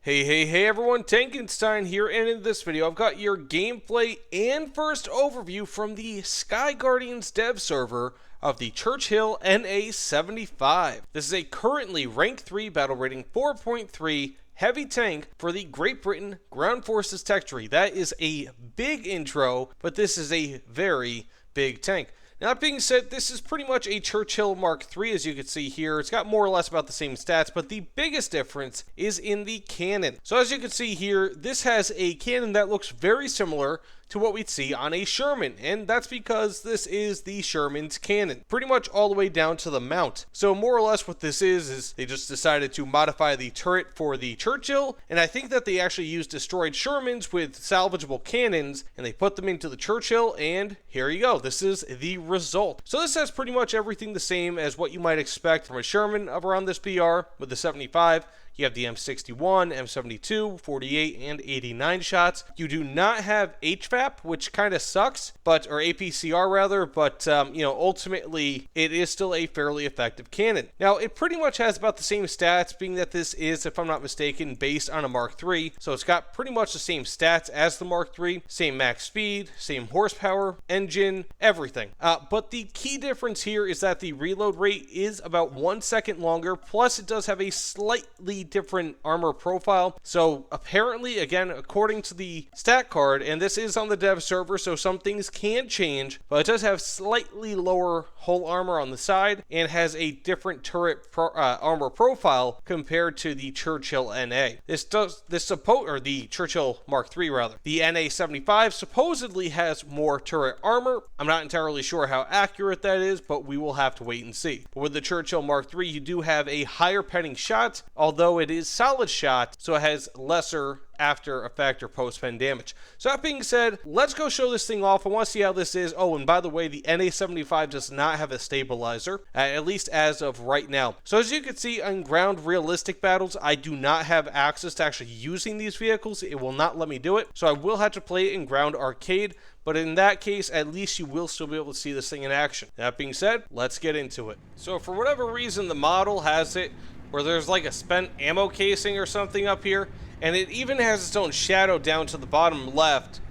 Hey everyone, Tankenstein here, and in this video I've got your gameplay and first overview from the Sky Guardians dev server of the Churchill NA75. This is a currently rank 3 battle rating 4.3 heavy tank for the Great Britain Ground Forces tech tree. That is a big intro, but this is a very big tank. Now, that being said, this is pretty much a Churchill Mark III, as you can see here. It's got more or less about the same stats, but the biggest difference is in the cannon. So as you can see here, this has a cannon that looks very similar to what we'd see on a Sherman, and that's because this is the Sherman's cannon, pretty much all the way down to the mount. So more or less what this is they just decided to modify the turret for the Churchill, and I think that they actually used destroyed Shermans with salvageable cannons, and they put them into the Churchill, and here you go. This is the result. So this has pretty much everything the same as what you might expect from a Sherman of around this BR with the 75. You have the M61, M72, 48, and 89 shots. You do not have HVAP, which kind of sucks, or APCR rather, but ultimately it is still a fairly effective cannon. Now, it pretty much has about the same stats, being that this is, if I'm not mistaken, based on a Mark III. So it's got pretty much the same stats as the Mark III, same max speed, same horsepower, engine, everything. But the key difference here is that the reload rate is about 1 second longer, plus it does have a slightly different armor profile. So apparently, again, according to the stat card, and this is on the dev server, so some things can change, but it does have slightly lower hull armor on the side and has a different turret armor profile compared to the Churchill NA. The Churchill Mark III rather. The NA75 supposedly has more turret armor. I'm not entirely sure how accurate that is, but we will have to wait and see. But with the Churchill Mark III, you do have a higher penning shot, although it is solid shot, so it has lesser after effect or post-pen damage. So that being said, let's go show this thing off. I want to see how this is. Oh, and by the way, the NA75 does not have a stabilizer, at least as of right now. So as you can see, on ground realistic battles, I do not have access to actually using these vehicles. It will not let me do it, so I will have to play it in ground arcade. But in that case, at least you will still be able to see this thing in action. That being said, let's get into it. So for whatever reason, the model has it where there's like a spent ammo casing or something up here, and it even has its own shadow down to the bottom left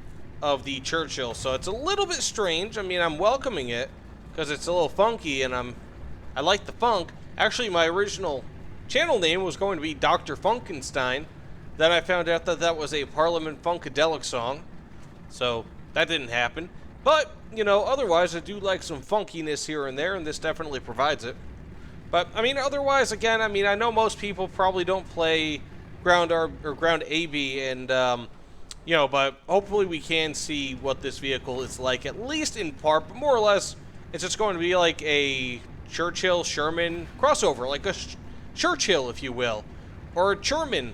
of the Churchill. So it's a little bit strange. I mean, I'm welcoming it because it's a little funky, and I like the funk. Actually, my original channel name was going to be Dr. Funkenstein. Then I found out that that was a Parliament Funkadelic song, so that didn't happen. But, otherwise I do like some funkiness here and there, and this definitely provides it. But, I mean, otherwise, again, I know most people probably don't play ground AB, and, but hopefully we can see what this vehicle is like, at least in part, but more or less, it's just going to be like a Churchill Sherman crossover, like a Churchill, if you will, or a Churmin.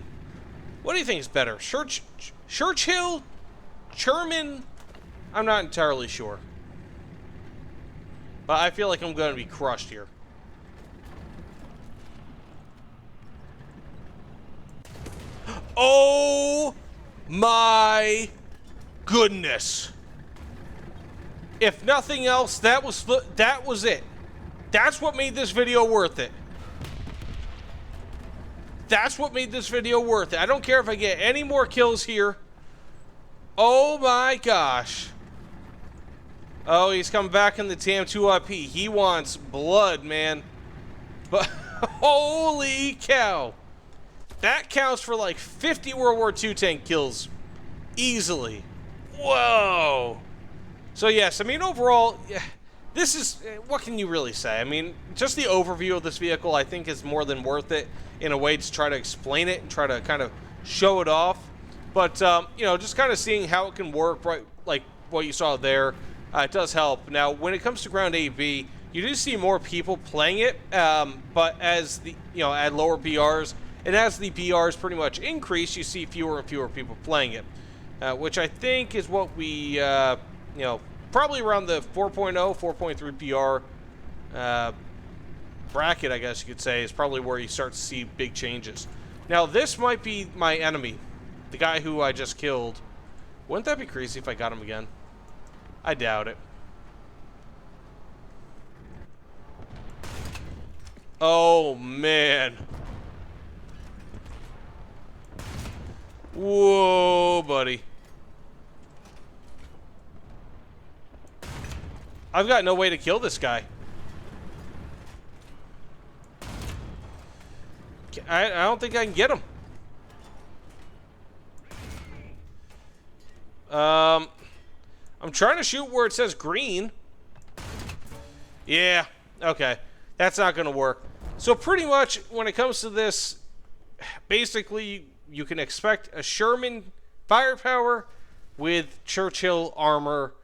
What do you think is better? Churchill? Churmin? I'm not entirely sure. But I feel like I'm going to be crushed here. Oh my goodness. If nothing else, that was it. That's what made this video worth it. That's what made this video worth it. I don't care if I get any more kills here. Oh my gosh. Oh, he's coming back in the TAM2IP. He wants blood, man. But holy cow. That counts for like 50 World War II tank kills easily. Whoa. So yes, overall, this is, what can you really say? Just the overview of this vehicle I think is more than worth it in a way to try to explain it and try to kind of show it off. But, just kind of seeing how it can work, right, like what you saw there, it does help. Now, when it comes to ground AB, you do see more people playing it, but as the, at lower BRs, and as the BRs pretty much increase, you see fewer and fewer people playing it, which I think is what we, probably around the 4.0, 4.3 BR bracket, I guess you could say, is probably where you start to see big changes. Now, this might be my enemy, the guy who I just killed. Wouldn't that be crazy if I got him again? I doubt it. Oh, man. Whoa, buddy. I've got no way to kill this guy. I don't think I can get him. I'm trying to shoot where it says green. Yeah, okay. That's not going to work. So pretty much when it comes to this, basically you can expect a Sherman firepower with Churchill armor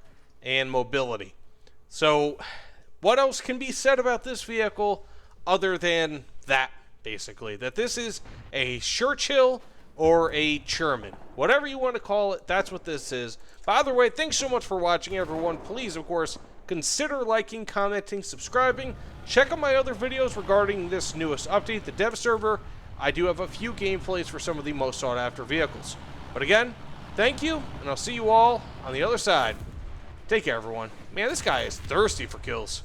and mobility. So what else can be said about this vehicle other than that, basically? That this is a Churchill or a Churmin. Whatever you want to call it, that's what this is. By the way, thanks so much for watching, everyone. Please, of course, consider liking, commenting, subscribing. Check out my other videos regarding this newest update, the dev server. I do have a few gameplays for some of the most sought after vehicles. But again, thank you, and I'll see you all on the other side. Take care, everyone. Man, this guy is thirsty for kills.